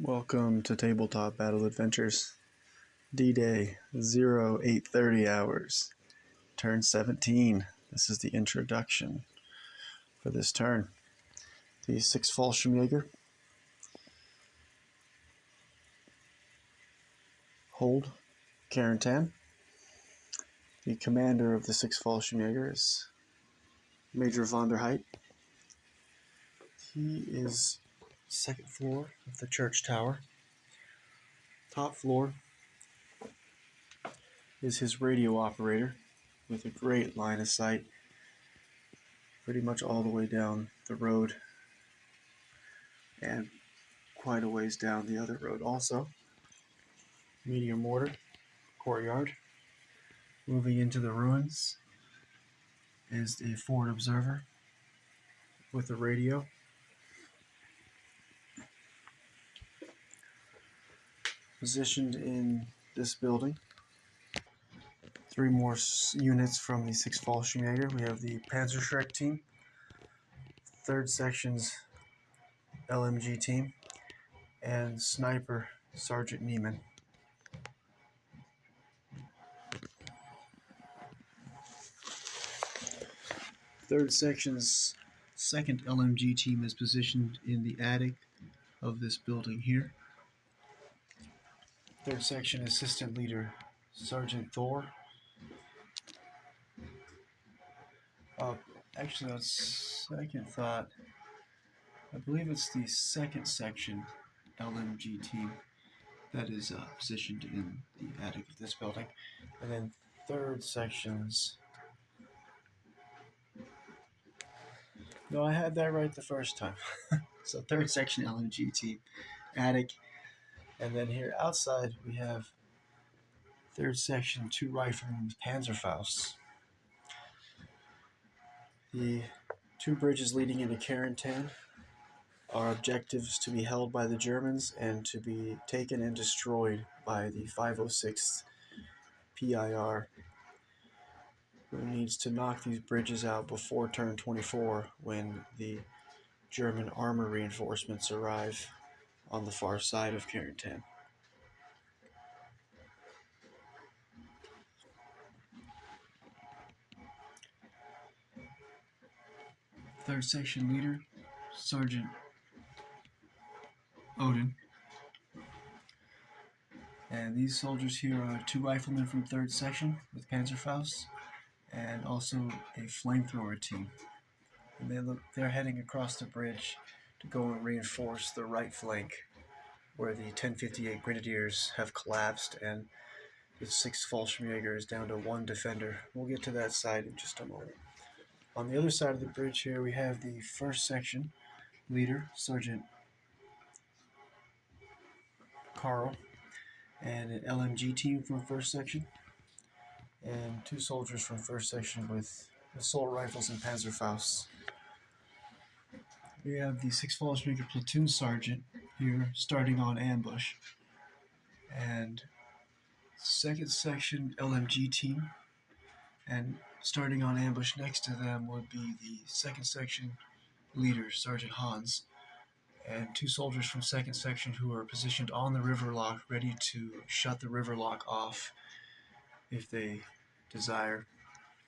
Welcome to Tabletop Battle Adventures. D-Day 0830 hours. Turn 17. This is the introduction for this turn. The 6 Fallschirmjäger. Hold Carentan. The commander of the 6 Fallschirmjäger is Major von der Heit. He is second floor of the church tower. Top floor is his radio operator with a great line of sight pretty much all the way down the road and quite a ways down the other road also. Meteor mortar, courtyard. Moving into the ruins is the forward observer with the radio. Positioned in this building. 3 more units from the 6 Fallschirmjäger. We have the Panzerschreck team, 3rd Section's LMG team, and Sniper Sergeant Neiman. 3rd Section's 2nd LMG team is positioned in the attic of this building here. 3rd Section Assistant Leader Sergeant Thor. Actually, on second thought, I believe it's the 2nd Section LMG team that is positioned in the attic of this building. And then 3rd Section's... No, I had that right the first time. So 3rd Section LMG team, attic. And then here outside we have 3rd Section 2 Riflemen's Panzerfaust. The 2 bridges leading into Carentan are objectives to be held by the Germans and to be taken and destroyed by the 506th PIR, who needs to knock these bridges out before turn 24 when the German armor reinforcements arrive on the far side of Carentan. Third Section Leader, Sergeant Odin. And these soldiers here are 2 riflemen from 3rd Section with Panzerfaust, and also a flamethrower team. And they're heading across the bridge to go and reinforce the right flank where the 1058 Grenadiers have collapsed and the 6 Fallschirmjäger is down to 1 defender. We'll get to that side in just a moment. On the other side of the bridge here we have the 1st Section Leader, Sergeant Carl, and an LMG team from 1st Section, and 2 soldiers from 1st Section with assault rifles and Panzerfausts. We have the 6 Fallschirmjäger platoon sergeant here starting on ambush, and 2nd Section LMG team, and starting on ambush next to them would be the 2nd Section leader, Sergeant Hans, and 2 soldiers from 2nd Section who are positioned on the river lock, ready to shut the river lock off if they desire.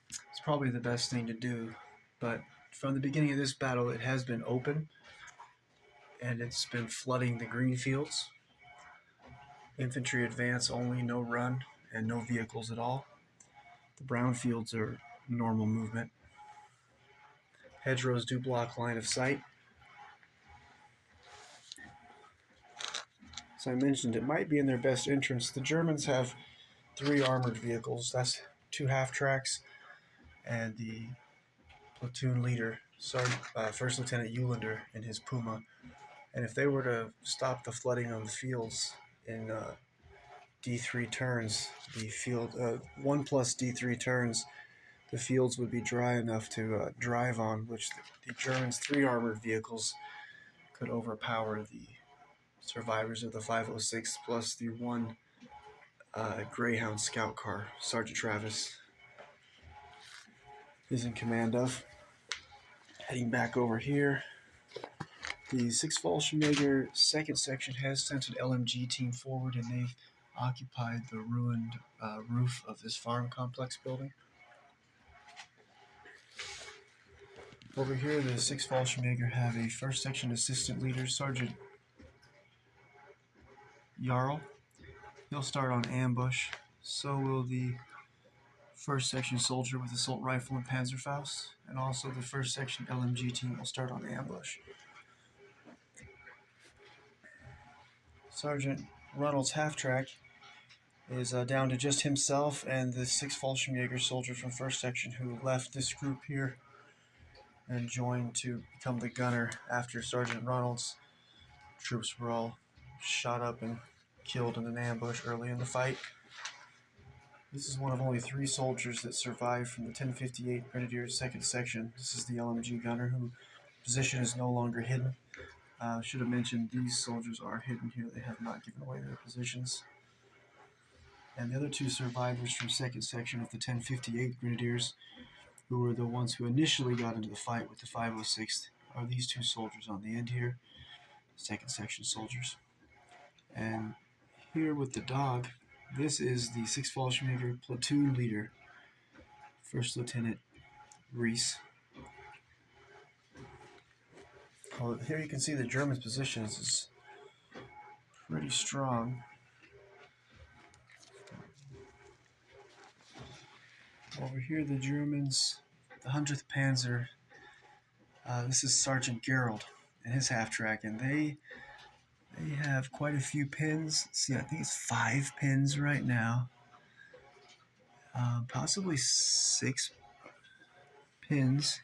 It's probably the best thing to do, but from the beginning of this battle it has been open and it's been flooding the green fields. Infantry advance only, no run, and no vehicles at all. The brown fields are normal movement. Hedgerows do block line of sight. As I mentioned, it might be in their best interest. The Germans have 3 armored vehicles. That's 2 half-tracks and the platoon leader, First Lieutenant Eulander, in his Puma. And if they were to stop the flooding of the fields in D3 turns, the field 1 plus D3 turns, the fields would be dry enough to drive on, which the Germans' 3 armored vehicles could overpower the survivors of the 506 plus the 1 Greyhound scout car Sergeant Travis is in command of. Heading back over here, The 6th Fallschirmjäger 2nd Section has sent an LMG team forward, and they've occupied the ruined roof of this farm complex building. Over here, the 6th Fallschirmjäger have a 1st Section Assistant Leader, Sergeant Jarl. He'll start on ambush. So will the 1st Section Soldier with Assault Rifle and Panzerfaust, and also the 1st Section LMG team will start on ambush. Sergeant Ronald's half-track is down to just himself and the 6th Fallschirmjäger soldier from 1st Section who left this group here and joined to become the gunner after Sergeant Ronald's troops were all shot up and killed in an ambush early in the fight. This is one of only 3 soldiers that survived from the 1058 Grenadiers 2nd Section. This is the LMG gunner whose position is no longer hidden. Should have mentioned these soldiers are hidden here. They have not given away their positions. And the other 2 survivors from 2nd Section of the 1058 Grenadiers, who were the ones who initially got into the fight with the 506th, are these 2 soldiers on the end here, 2nd Section soldiers. And here with the dog, this is the 6th Fallschirmjäger platoon leader, 1st Lieutenant Reese. Well, here you can see the Germans' positions is pretty strong. Over here, the Germans, the 100th Panzer, this is Sergeant Gerald and his half-track, and they have quite a few pins. See, I think it's 5 pins right now. Possibly 6 pins.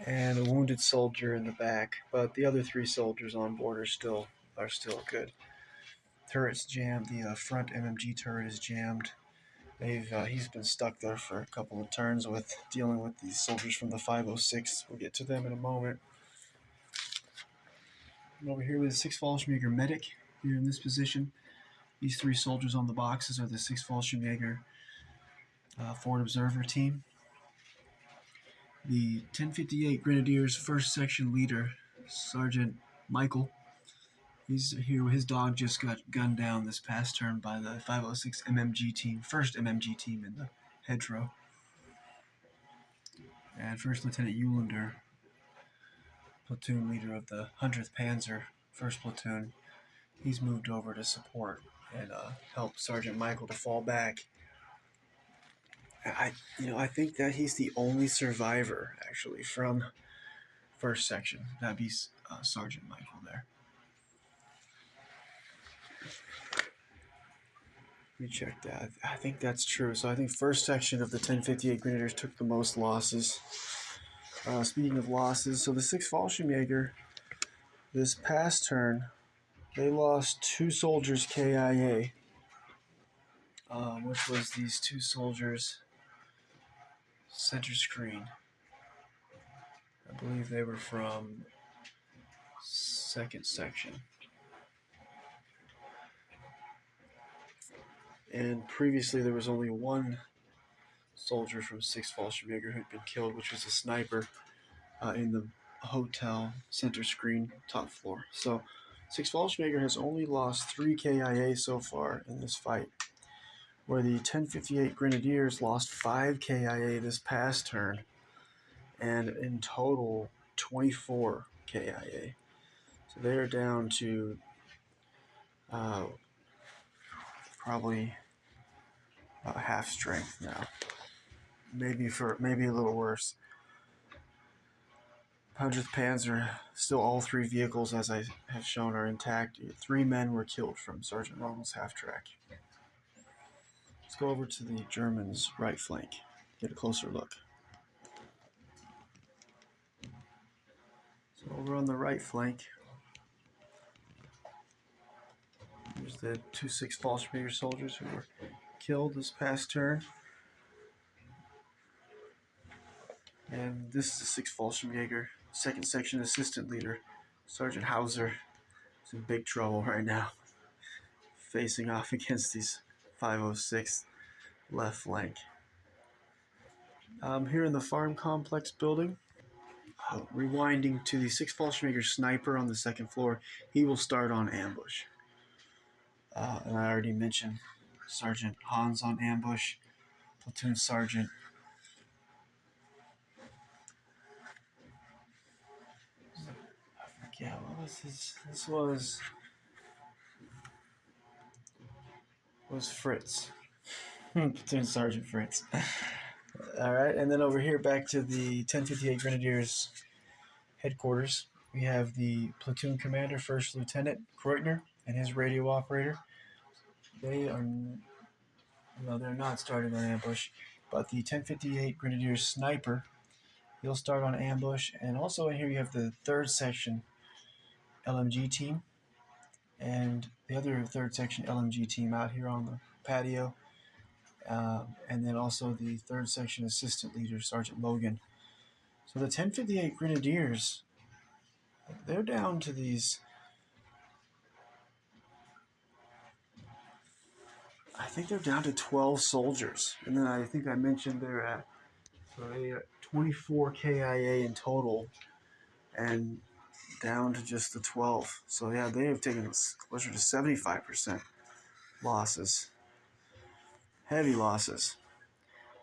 And a wounded soldier in the back, but the other 3 soldiers on board are still good. Turret's jammed. The front MMG turret is jammed. He's been stuck there for a couple of turns with dealing with these soldiers from the 506. We'll get to them in a moment. And over here with the 6th Fallschirmjäger medic here in this position. These 3 soldiers on the boxes are the 6th Fallschirmjäger forward observer team. The 1058 Grenadiers 1st Section leader, Sergeant Michael. He's here. His dog just got gunned down this past turn by the 506 MMG team, 1st MMG team in the hedgerow. And 1st Lieutenant Eulander, platoon leader of the 100th Panzer, 1st Platoon, he's moved over to support and help Sergeant Michael to fall back. I think that he's the only survivor actually from 1st Section. That'd be Sergeant Michael there. Let me check that. I think that's true. So I think 1st Section of the 1058 Grenadiers took the most losses. Speaking of losses, so the 6th Fallschirmjäger this past turn, they lost 2 soldiers KIA, which was these 2 soldiers center screen. I believe they were from 2nd Section. And previously there was only 1 soldier from 6th Fallschirmjäger who had been killed, which was a sniper in the hotel center screen top floor. So 6th Fallschirmjäger has only lost 3 KIA so far in this fight, where the 1058 Grenadiers lost 5 KIA this past turn, and in total 24 KIA. So they are down to probably about half strength now. Maybe a little worse. 100th Panzer, still all 3 vehicles, as I have shown, are intact. 3 men were killed from Sergeant Ronald's half-track. Let's go over to the Germans' right flank, get a closer look. So over on the right flank, there's the 2 6th Fallschirmjäger soldiers who were killed this past turn. And this is the 6th Fallschirmjäger 2nd Section Assistant Leader, Sergeant Hauser. He's in big trouble right now, facing off against these 506 left flank. Here in the farm complex building, rewinding to the 6th Fallschirmjäger sniper on the 2nd floor. He will start on ambush. And I already mentioned Sergeant Hans on ambush, platoon sergeant. Yeah, what was his? This was Fritz, platoon sergeant Fritz. All right, and then over here, back to the 1058 Grenadiers headquarters, we have the platoon commander, First Lieutenant Kreutner, and his radio operator. They are no, they're not starting on ambush, but the 1058 Grenadiers sniper, he'll start on ambush, and also in here you have the 3rd section LMG team, and the other 3rd section LMG team out here on the patio. And then also the 3rd section assistant leader, Sergeant Logan. So the 1058 Grenadiers, they're down to these, I think they're down to 12 soldiers. And then I think I mentioned they're at, so they are 24 KIA in total and down to just the 12. So yeah, they have taken closer to 75% losses. Heavy losses.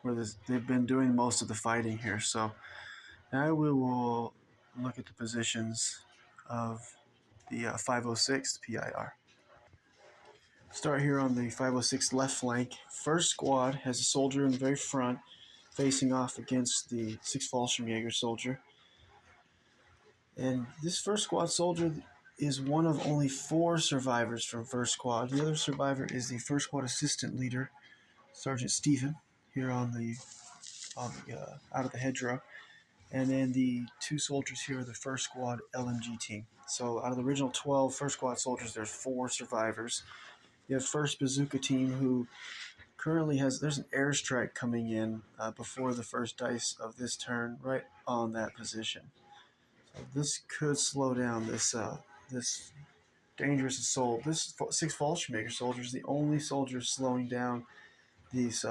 Where they've been doing most of the fighting here. So now we will look at the positions of the 506th PIR. Start here on the 506th left flank. First squad has a soldier in the very front facing off against the 6th Fallschirmjäger soldier. And this first squad soldier is one of only 4 survivors from first squad. The other survivor is the first squad assistant leader, Sergeant Stephen, here on the out of the hedgerow. And then the 2 soldiers here are the first squad LMG team. So out of the original 12 first squad soldiers, there's 4 survivors. You have first bazooka team, who currently there's an airstrike coming in before the first dice of this turn, right on that position. So this could slow down this dangerous assault. This 6th Fallschirmjäger soldier is the only soldier slowing down these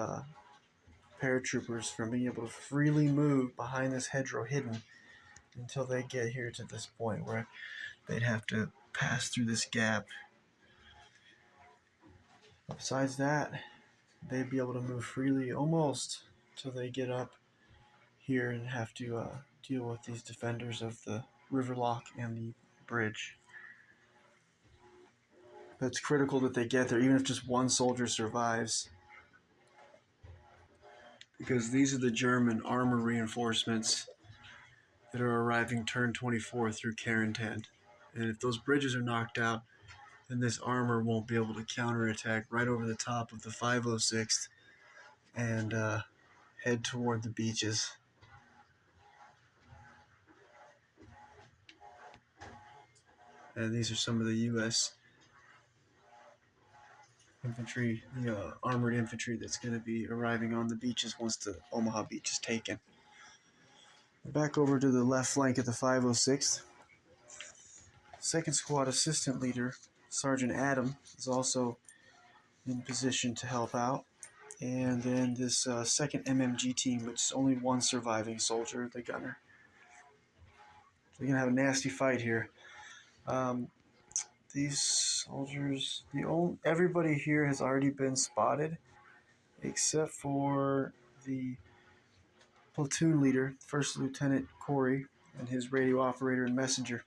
paratroopers from being able to freely move behind this hedgerow hidden until they get here to this point where they'd have to pass through this gap. Besides that, they'd be able to move freely almost till they get up here and have to deal with these defenders of the river lock and the bridge. But it's critical that they get there, even if just one soldier survives, because these are the German armor reinforcements that are arriving turn 24 through Carentan. And if those bridges are knocked out, then this armor won't be able to counterattack right over the top of the 506th and head toward the beaches. And these are some of the U.S. infantry, the armored infantry that's going to be arriving on the beaches once the Omaha beach is taken. Back over to the left flank of the 506th. 2nd Squad Assistant Leader, Sergeant Adam, is also in position to help out. And then this 2nd MMG team, which is only 1 surviving soldier, the gunner. So we're going to have a nasty fight here. These soldiers, everybody here has already been spotted, except for the platoon leader, First Lieutenant Corey, and his radio operator and messenger.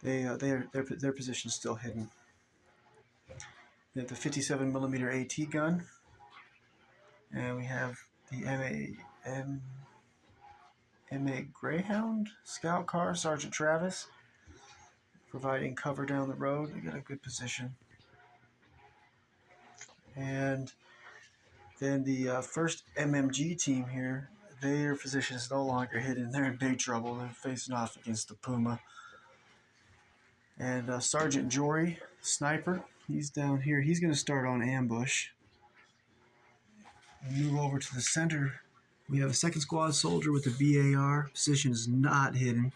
Their position is still hidden. We have the 57mm AT gun, and we have the MA Greyhound scout car, Sergeant Travis, providing cover down the road. We got a good position. And then the first MMG team here, their position is no longer hidden. They're in big trouble. They're facing off against the Puma. And Sergeant Jory, sniper, he's down here. He's going to start on ambush. We'll move over to the center. We have a 2nd Squad soldier with the BAR. Position is not hidden.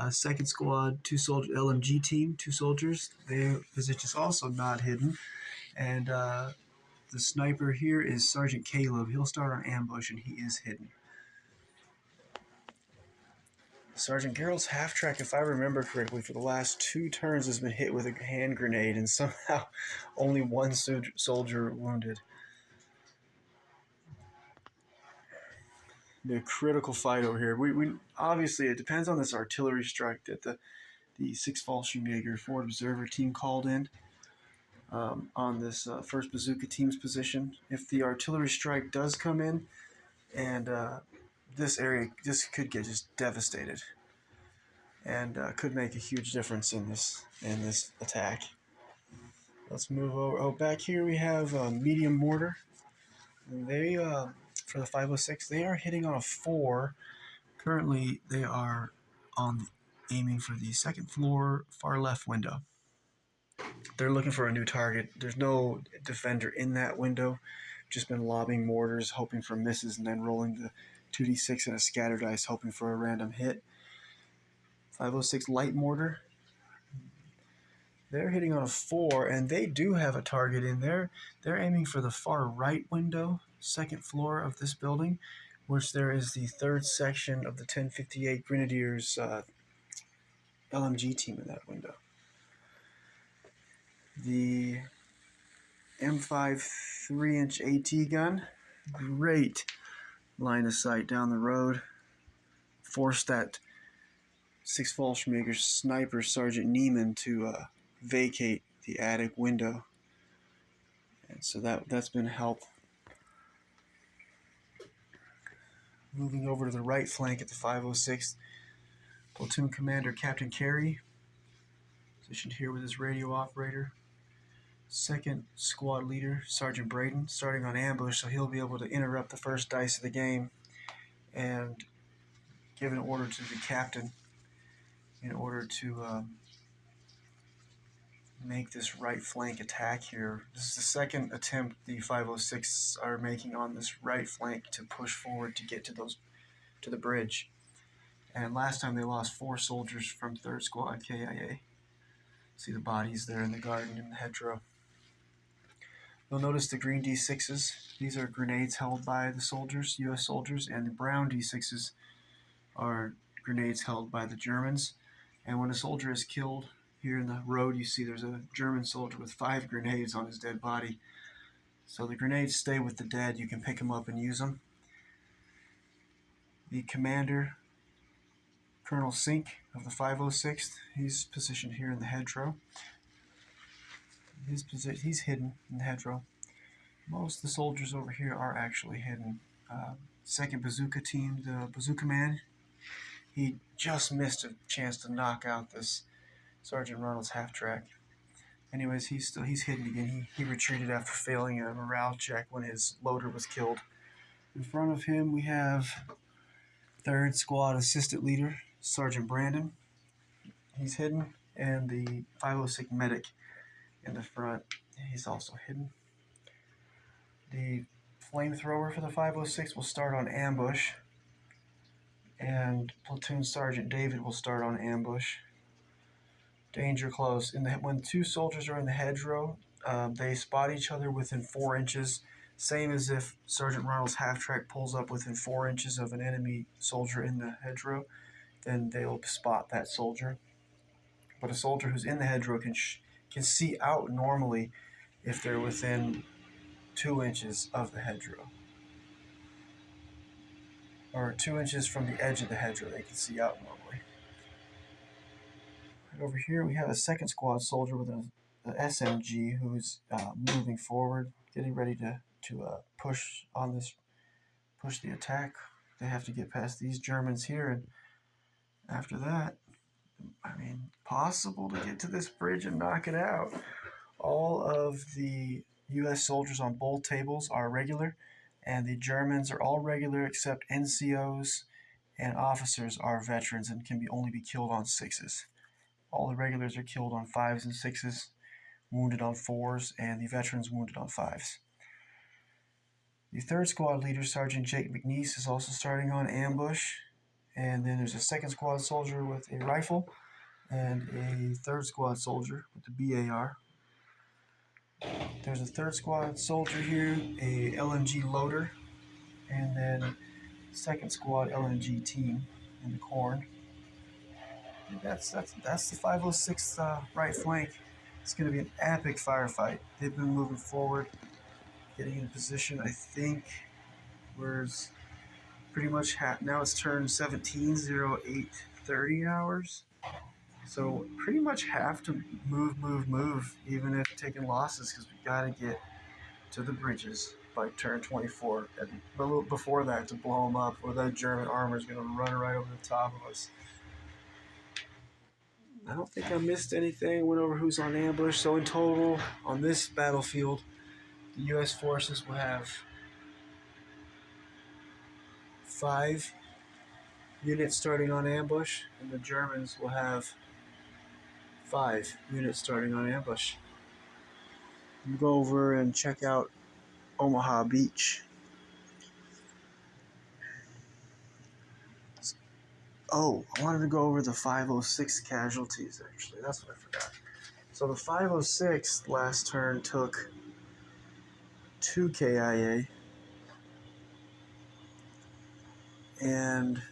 2nd Squad, 2 soldier LMG team, 2 soldiers. Their position is also not hidden. And the sniper here is Sergeant Caleb. He'll start on ambush, and he is hidden. Sergeant Gerald's half-track, if I remember correctly, for the last 2 turns has been hit with a hand grenade, and somehow only one soldier wounded. The critical fight over here. We obviously, it depends on this artillery strike that the 6th Fallschirmjäger Forward Observer team called in on this 1st Bazooka team's position. If the artillery strike does come in, and this could get just devastated, and could make a huge difference in this attack. Let's move over. Oh, back here we have medium mortar. They for the 506, they are hitting on a 4. Currently, they are aiming for the 2nd floor far left window. They're looking for a new target. There's no defender in that window. Just been lobbing mortars, hoping for misses, and then rolling the 2d6 and a scatter dice, hoping for a random hit. 506 light mortar. They're hitting on a 4, and they do have a target in there. They're aiming for the far right window, 2nd floor of this building, which there is the 3rd section of the 1058 Grenadiers LMG team in that window. The M5 3-inch AT gun, great line of sight down the road. Forced that 6th Fallschirmjäger sniper Sergeant Neiman to vacate the attic window, and so that's been a help. Moving over to the right flank at the 506, platoon commander Captain Carey, positioned here with his radio operator. 2nd squad leader Sergeant Braden, starting on ambush, so he'll be able to interrupt the first dice of the game and give an order to the captain in order to make this right flank attack here. This is the 2nd attempt the 506 are making on this right flank to push forward to get to the bridge. And last time they lost 4 soldiers from 3rd Squad KIA. See the bodies there in the garden in the hedgerow. You'll notice the green D6s. These are grenades held by the soldiers, U.S. soldiers, and the brown D6s are grenades held by the Germans. And when a soldier is killed, here in the road you see there's a German soldier with 5 grenades on his dead body. So the grenades stay with the dead. You can pick them up and use them. The commander, Colonel Sink of the 506th, he's positioned here in the hedgerow. He's hidden in the hedgerow. Most of the soldiers over here are actually hidden. 2nd Bazooka team, the Bazooka man, he just missed a chance to knock out this Sergeant Ronald's half-track. Anyways, he's hidden again. He retreated after failing a morale check when his loader was killed. In front of him, we have 3rd Squad Assistant Leader, Sergeant Brandon. He's hidden. And the 506 medic in the front, he's also hidden. The flamethrower for the 506 will start on ambush. And Platoon Sergeant David will start on ambush. Danger close. When 2 soldiers are in the hedgerow, they spot each other within 4 inches. Same as if Sergeant Ronald's half-track pulls up within 4 inches of an enemy soldier in the hedgerow, then they'll spot that soldier. But a soldier who's in the hedgerow can see out normally if they're within 2 inches of the hedgerow. Or 2 inches from the edge of the hedgerow, they can see out normally. Over here we have a 2nd Squad soldier with an SMG who's moving forward, getting ready to push the attack. They have to get past these Germans here, and after that, possible to get to this bridge and knock it out. All of the U.S. soldiers on both tables are regular, and the Germans are all regular except NCOs and officers are veterans and can only be killed on 6s. All the regulars are killed on 5s and 6s, wounded on 4s, and the veterans wounded on 5s. The 3rd Squad leader, Sergeant Jake McNeese, is also starting on ambush. And then there's a 2nd Squad soldier with a rifle and a 3rd Squad soldier with the BAR. There's a 3rd Squad soldier here, a LMG loader, and then 2nd Squad LMG team in the corn. And that's the 506th right flank. It's going to be an epic firefight. They've been moving forward, getting in position. I think we're pretty much now it's turn 17, 0830 hours. So pretty much have to move, even if taking losses, because we got to get to the bridges by turn 24. And a little before that to blow them up, or that German armor is going to run right over the top of us. I don't think I missed anything. Went over who's on ambush. So in total, on this battlefield, the U.S. forces will have 5 units starting on ambush, and the Germans will have 5 units starting on ambush. We'll go over and check out Omaha Beach. Oh, I wanted to go over the 506 casualties, actually. That's what I forgot. So the 506 last turn took 2 KIA, and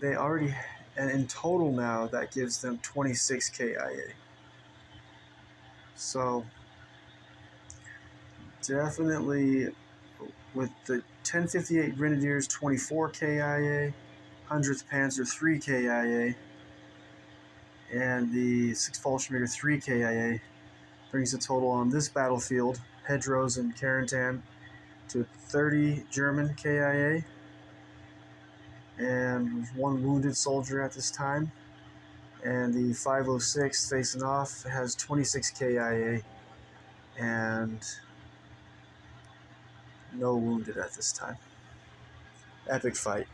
they already, and in total now, that gives them 26 KIA. So definitely with the 1058 Grenadiers, 24 KIA, 100th Panzer, 3 KIA, and the 6th Fallschirmjäger, 3 KIA, brings the total on this battlefield, Hedros and Carentan, to 30 German KIA, and 1 wounded soldier at this time. And the 506 facing off has 26 KIA and no wounded at this time. Epic fight.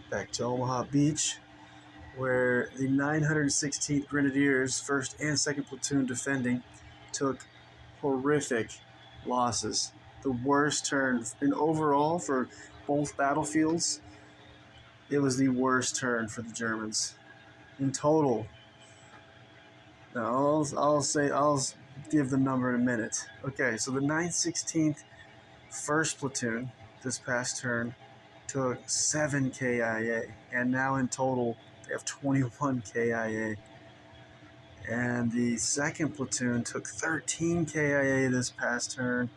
Back to Omaha Beach, where the 916th Grenadiers, 1st and 2nd Platoon defending, took horrific losses. The worst turn in overall for both battlefields. It was the worst turn for the Germans. In total, now I'll give the number in a minute. Okay, so the 916th 1st Platoon this past turn took 7 KIA, and now in total they have 21 KIA. And the 2nd Platoon took 13 KIA this past turn,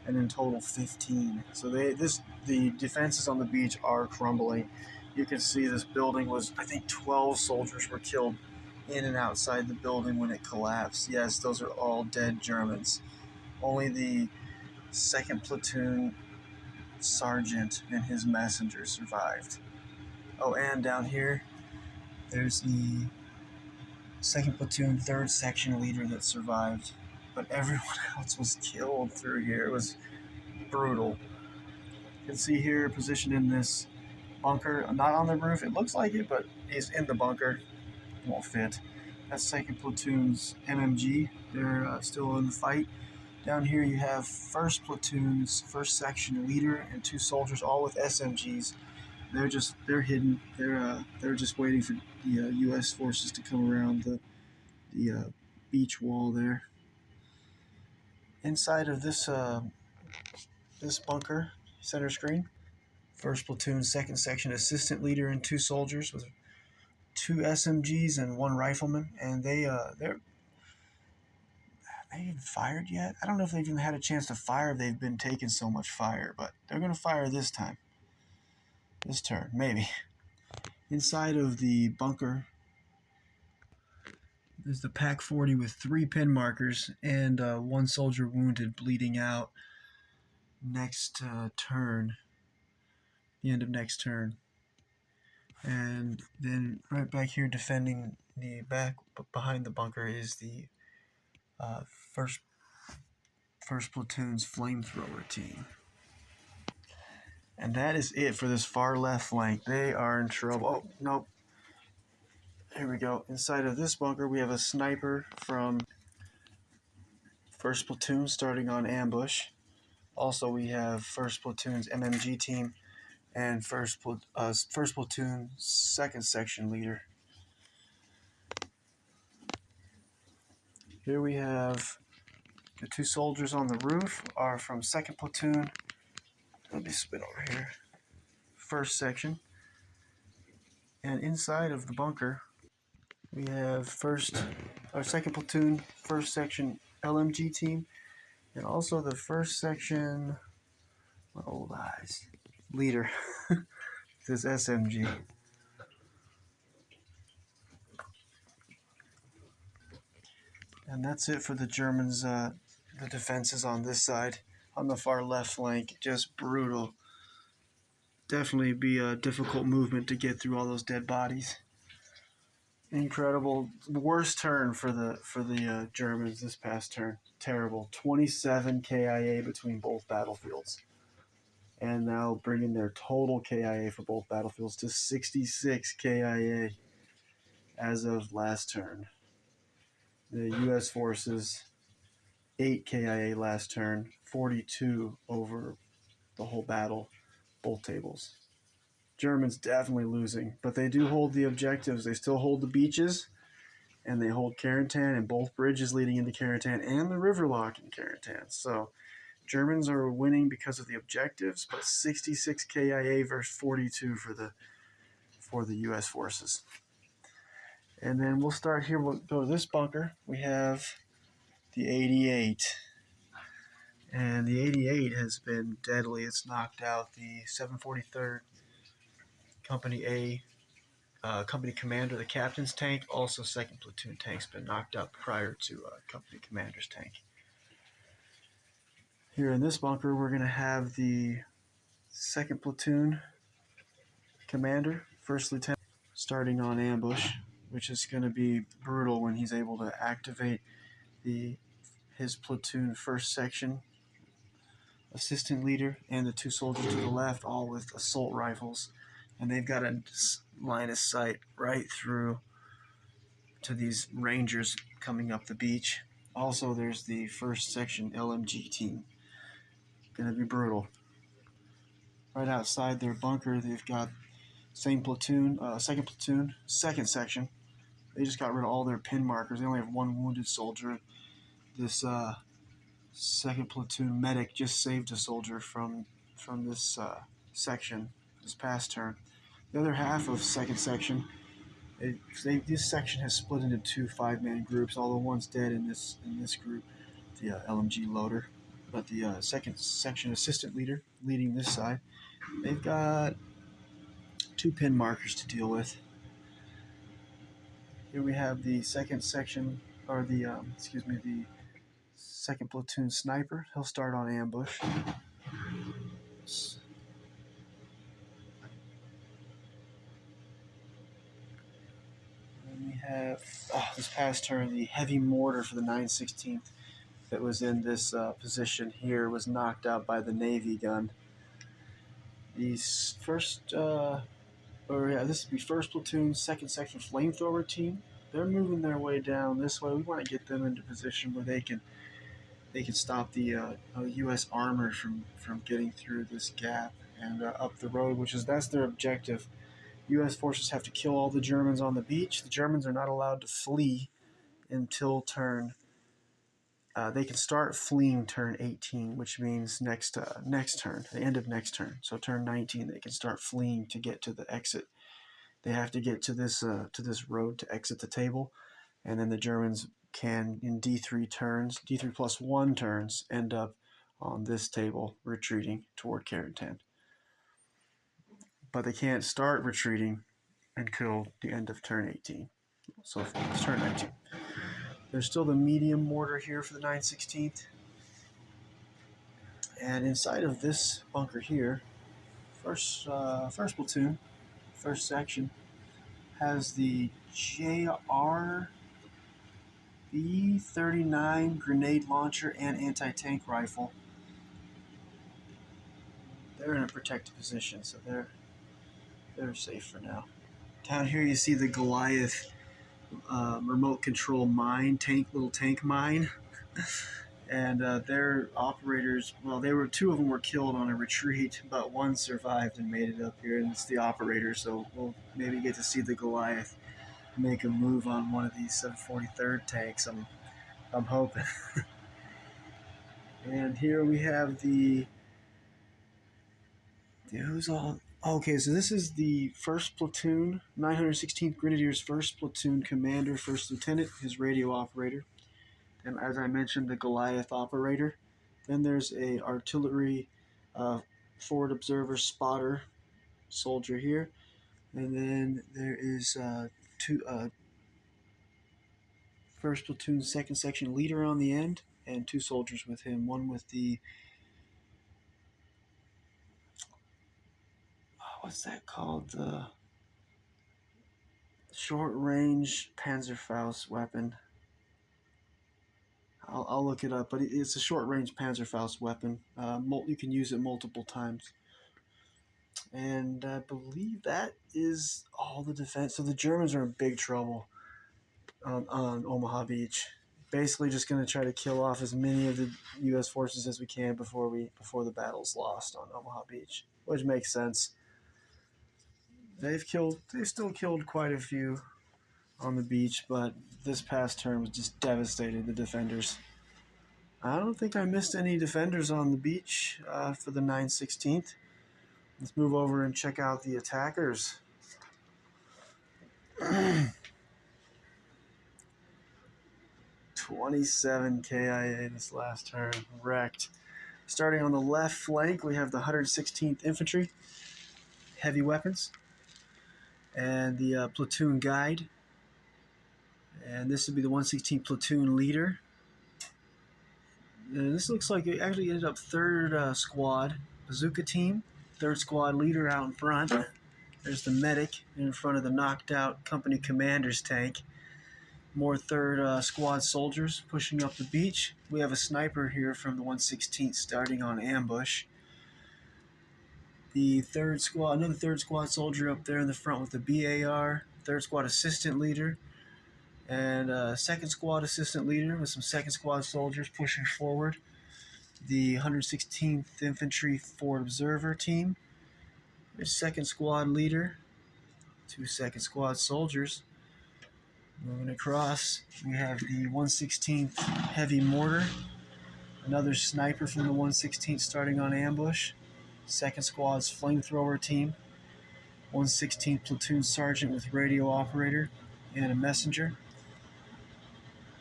and in total 15. So the defenses on the beach are crumbling. You can see this building was, I think 12 soldiers were killed in and outside the building when it collapsed. Yes, those are all dead Germans. Only the 2nd Platoon sergeant and his messenger survived. Oh, and down here, there's the 2nd Platoon 3rd Section leader that survived. But everyone else was killed through here. It was brutal. You can see here, positioned in this bunker, not on the roof. It looks like it, but he's in the bunker. It won't fit. That's 2nd Platoon's MMG. They're still in the fight. Down here you have 1st Platoon's 1st Section leader and 2 soldiers, all with SMGs. They're hidden. They're just waiting for the U.S. forces to come around the beach wall there. Inside of this bunker, center screen, 1st Platoon, 2nd Section assistant leader and 2 soldiers with 2 SMGs and 1 rifleman, and they even fired yet? I don't know if they've even had a chance to fire. They've been taking so much fire, but they're going to fire this time. This turn, maybe. Inside of the bunker, there's the Pack 40 with 3 pin markers and 1 soldier wounded, bleeding out next turn, the end of next turn. And then right back here defending the back behind the bunker is the first Platoon's flamethrower team. And that is it for this far left flank. They are in trouble. Oh, nope. Here we go. Inside of this bunker, we have a sniper from 1st Platoon starting on ambush. Also, we have 1st Platoon's MMG team and 1st Platoon 2nd Section leader. Here we have the 2 soldiers on the roof are from 2nd Platoon. Let me spin over here. 1st Section. And inside of the bunker, we have our second platoon, first section LMG team, and also the first section, my old eyes, leader, this SMG. And that's it for the Germans. The defenses on this side, on the far left flank, just brutal. Definitely be a difficult movement to get through all those dead bodies. Incredible. Worst turn for the Germans this past turn. Terrible. 27 KIA between both battlefields. And now bringing their total KIA for both battlefields to 66 KIA as of last turn. The U.S. forces, 8 KIA last turn, 42 over the whole battle, both tables. Germans definitely losing, but they do hold the objectives. They still hold the beaches, and they hold Carentan and both bridges leading into Carentan and the river lock in Carentan. So Germans are winning because of the objectives, but 66 KIA versus 42 for the U.S. forces. And then we'll start here. We'll go to this bunker. We have the 88. And the 88 has been deadly. It's knocked out the 743rd Company A company commander, the captain's tank. Also, second platoon tank's been knocked out prior to company commander's tank. Here in this bunker, we're going to have the second platoon commander, first lieutenant, starting on ambush, which is going to be brutal when he's able to activate his platoon first section assistant leader and the two soldiers to the left, all with assault rifles, and they've got a line of sight right through to these rangers coming up the beach. Also, there's the first section LMG team. Gonna be brutal. Right outside their bunker, they've got same platoon, second platoon, second section. They just got rid of all their pin markers. They only have one wounded soldier. This second platoon medic just saved a soldier from this section this past turn. The other half of second section, this section has split into two 5-man groups. Although one's dead in this group, the LMG loader, but the second section assistant leader leading this side, they've got 2 pin markers to deal with. Here we have the second section, or the the second platoon sniper. He'll start on ambush. And we have this past turn, the heavy mortar for the 916th that was in this position here was knocked out by the Navy gun. The first, this is the first platoon, second section flamethrower team. They're moving their way down this way. We want to get them into position where they can stop the U.S. armor from getting through this gap and up the road, that's their objective. U.S. forces have to kill all the Germans on the beach. The Germans are not allowed to flee until turn. They can start fleeing turn 18, which means next turn, the end of next turn. So turn 19, they can start fleeing to get to the exit. They have to get to this road to exit the table, and then the Germans can, in D3 turns, D3 plus 1 turns, end up on this table retreating toward Carentan. But they can't start retreating until the end of turn 18. So it's turn 19. There's still the medium mortar here for the 916th. And inside of this bunker here, first platoon, first section, has the JR B-39 grenade launcher and anti-tank rifle. They're in a protected position, so they're safe for now. Down here you see the Goliath remote control little tank mine. And their operators, two of them were killed on a retreat, but one survived and made it up here, and it's the operator, so we'll maybe get to see the Goliath make a move on one of these 743rd tanks, I'm hoping. And here we have who's all Okay, so this is the 1st Platoon, 916th Grenadiers 1st Platoon Commander, 1st Lieutenant, his radio operator. And as I mentioned, the Goliath operator. Then there's a artillery forward observer spotter soldier here. And then there is two 1st Platoon 2nd Section leader on the end, and 2 soldiers with him. One with the, what's that called? The short range Panzerfaust weapon. I'll look it up, but it's a short range Panzerfaust weapon. You can use it multiple times. And I believe that is all the defense. So the Germans are in big trouble on Omaha Beach. Basically, just going to try to kill off as many of the U.S. forces as we can before the battle's lost on Omaha Beach, which makes sense. They've still killed quite a few on the beach, but this past term was just devastated the defenders. I don't think I missed any defenders on the beach for the 9/16th. Let's move over and check out the attackers. 27 KIA this last turn, wrecked. Starting on the left flank, we have the 116th Infantry, heavy weapons, and the platoon guide. And this would be the 116th platoon leader. And this looks like it actually ended up 3rd squad bazooka team. 3rd squad leader out in front. There's the medic in front of the knocked out company commander's tank. More 3rd squad soldiers pushing up the beach. We have a sniper here from the 116th starting on ambush. The 3rd squad, another 3rd squad soldier up there in the front with the BAR. 3rd squad assistant leader. And 2nd squad assistant leader with some 2nd squad soldiers pushing forward. The 116th Infantry Forward Observer team. There's 2nd squad leader. 2 2nd squad soldiers. Moving across, we have the 116th Heavy Mortar. Another sniper from the 116th starting on ambush. 2nd squad's flamethrower team. 116th platoon sergeant with radio operator and a messenger.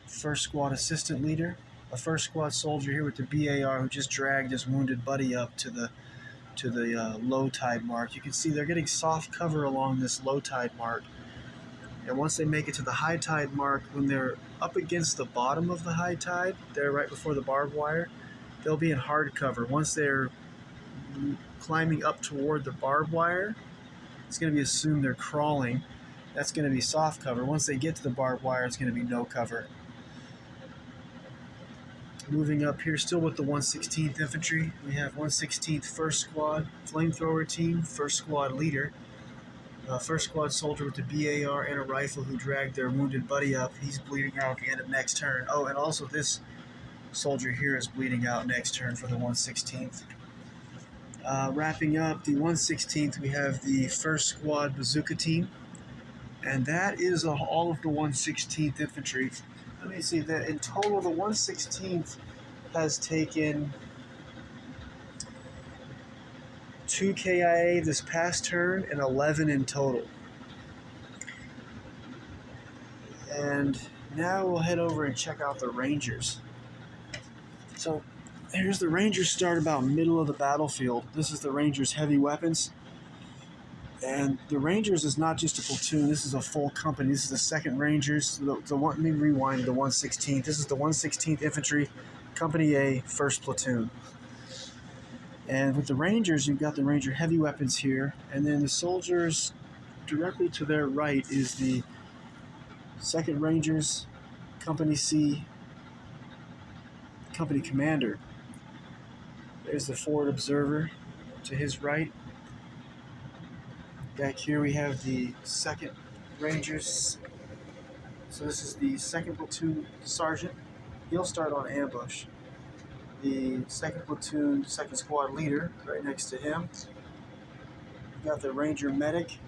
1st squad assistant leader. A 1st squad soldier here with the BAR who just dragged his wounded buddy up to the low tide mark. You can see they're getting soft cover along this low tide mark. And once they make it to the high tide mark, when they're up against the bottom of the high tide, they're right before the barbed wire, they'll be in hard cover. Once they're climbing up toward the barbed wire, it's going to be assumed they're crawling. That's going to be soft cover. Once they get to the barbed wire, it's going to be no cover. Moving up here, still with the 116th Infantry, we have 116th 1st Squad Flamethrower Team, 1st Squad Leader. 1st Squad soldier with the BAR and a rifle who dragged their wounded buddy up. He's bleeding out at the end of next turn. Oh, and also this soldier here is bleeding out next turn for the 116th. Wrapping up the 116th, we have the 1st Squad Bazooka Team. And that is all of the 116th Infantry. Let me see that in total, the 116th has taken 2 KIA this past turn and 11 in total. And now we'll head over and check out the Rangers. So here's the Rangers start about middle of the battlefield. This is the Rangers heavy weapons. And the Rangers is not just a platoon, this is a full company. This is the 2nd Rangers, let me rewind the 116th. This is the 116th Infantry, Company A, 1st Platoon. And with the Rangers, you've got the Ranger heavy weapons here, and then the soldiers directly to their right is the 2nd Rangers, Company C, Company Commander. There's the forward observer to his right. Back here we have the 2nd Rangers. So this is the 2nd Platoon Sergeant. He'll start on ambush. The 2nd Platoon, 2nd Squad Leader right next to him. We've got the Ranger Medic.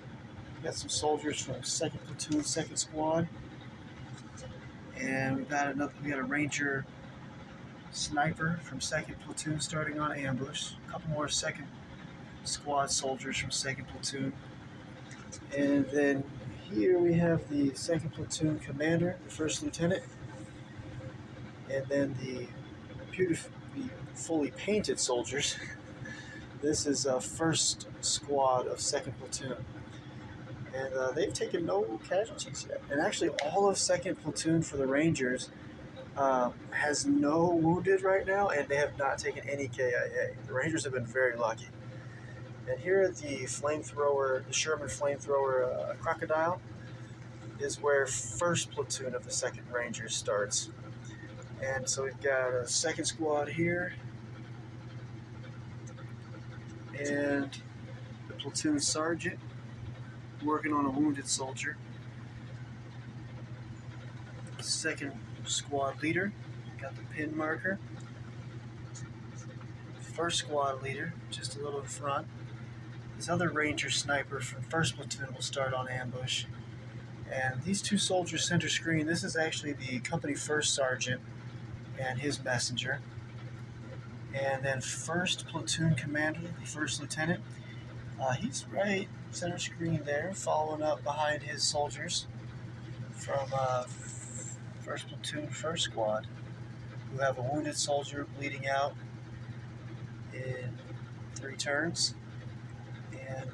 We've got some soldiers from 2nd Platoon, 2nd Squad. And we got a Ranger Sniper from 2nd Platoon starting on ambush. A couple more 2nd squad soldiers from 2nd Platoon. And then here we have the 2nd Platoon commander, the 1st Lieutenant, and then the beautifully fully painted soldiers. This is a 1st Squad of 2nd Platoon. And they've taken no casualties yet. And actually all of 2nd Platoon for the Rangers has no wounded right now, and they have not taken any KIA. The Rangers have been very lucky. And here at the flamethrower, the Sherman flamethrower crocodile, is where 1st Platoon of the 2nd Rangers starts. And so we've got a 2nd Squad here, and the platoon sergeant working on a wounded soldier. 2nd Squad leader, got the pin marker. 1st Squad leader, just a little in front. This other Ranger sniper from 1st Platoon will start on ambush. And these two soldiers center screen, this is actually the company 1st Sergeant and his messenger. And then 1st Platoon Commander, the 1st Lieutenant, he's right center screen there, following up behind his soldiers from 1st Platoon, 1st Squad, who have a wounded soldier bleeding out in 3 turns, and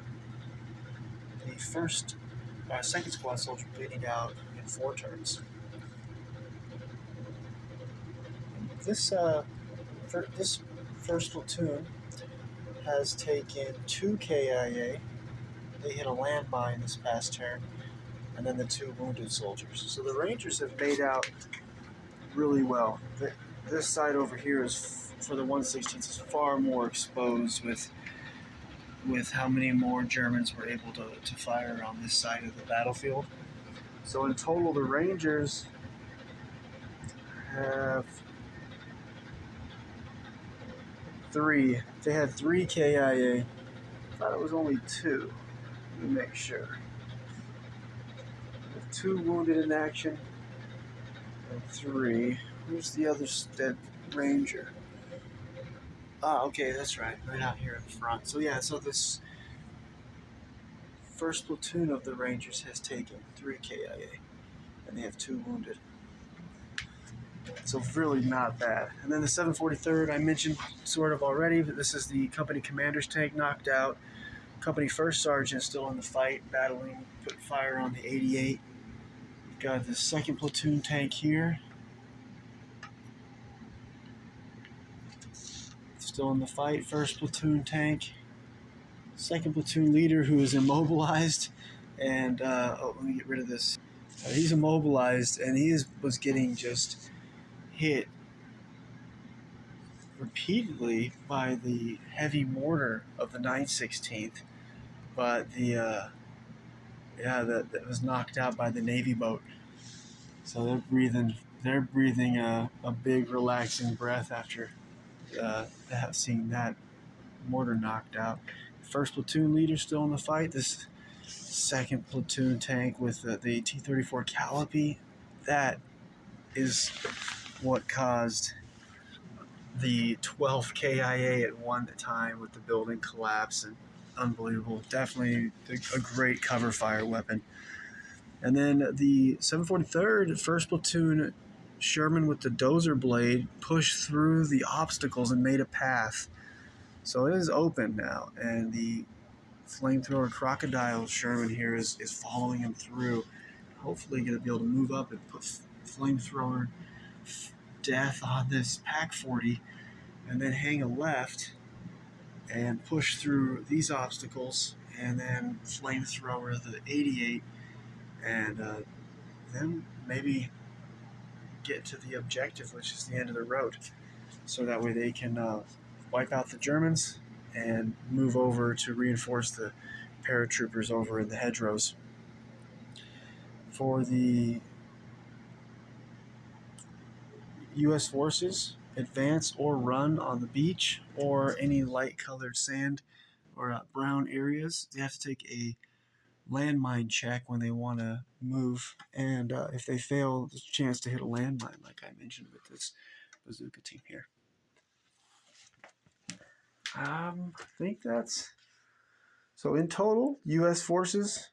the 2nd Squad soldier bleeding out in 4 turns. This 1st Platoon has taken 2 KIA. They hit a landmine this past turn, and then the 2 wounded soldiers. So the Rangers have made out really well. This side over here is, for the 116th, is far more exposed with how many more Germans were able to fire on this side of the battlefield. So in total, the Rangers have 3. They had 3 KIA. I thought it was only 2. Let me make sure. 2 wounded in action, and 3. Where's the other Ranger? Ah, okay, that's right. Right out here in the front. So yeah, so this 1st Platoon of the Rangers has taken 3 KIA, and they have 2 wounded. So really not bad. And then the 743rd, I mentioned sort of already, but this is the company commander's tank knocked out. Company 1st Sergeant still in the fight, battling, putting fire on the 88. We've got the 2nd Platoon tank here. Still in the fight, 1st Platoon tank. 2nd Platoon leader who is immobilized. And, let me get rid of this. He's immobilized, and he was getting just hit repeatedly by the heavy mortar of the 9/16th, but that was knocked out by the Navy boat. So they're breathing a big relaxing breath after seeing that mortar knocked out. 1st Platoon leader still in the fight. This 2nd Platoon tank with the T-34 Calliope, that is what caused the 12 KIA at one time with the building collapse, and unbelievable. Definitely a great cover fire weapon. And then the 743rd, 1st Platoon Sherman with the dozer blade pushed through the obstacles and made a path. So it is open now, and the flamethrower crocodile Sherman here is following him through. Hopefully going to be able to move up and put flamethrower death on this Pack 40, and then hang a left and push through these obstacles, and then flamethrower the 88, and then maybe get to the objective, which is the end of the road, so that way they can wipe out the Germans and move over to reinforce the paratroopers over in the hedgerows. For the U.S. forces, advance or run on the beach or any light-colored sand or brown areas, they have to take a landmine check when they want to move, and if they fail, there's a chance to hit a landmine, like I mentioned with this bazooka team here. I think that's So in total, U.S. forces,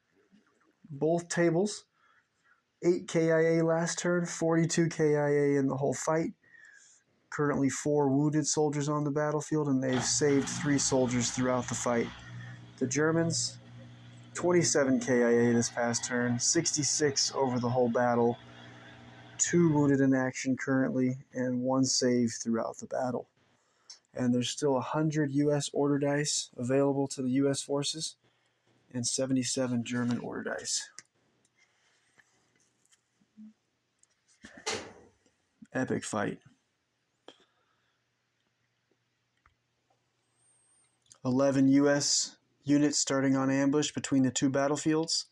both tables, 8 KIA last turn, 42 KIA in the whole fight. Currently 4 wounded soldiers on the battlefield, and they've saved 3 soldiers throughout the fight. The Germans, 27 KIA this past turn, 66 over the whole battle, 2 wounded in action currently, and 1 saved throughout the battle. And there's still 100 U.S. order dice available to the U.S. forces, and 77 German order dice. Epic fight. 11 U.S. units starting on ambush between the 2 battlefields.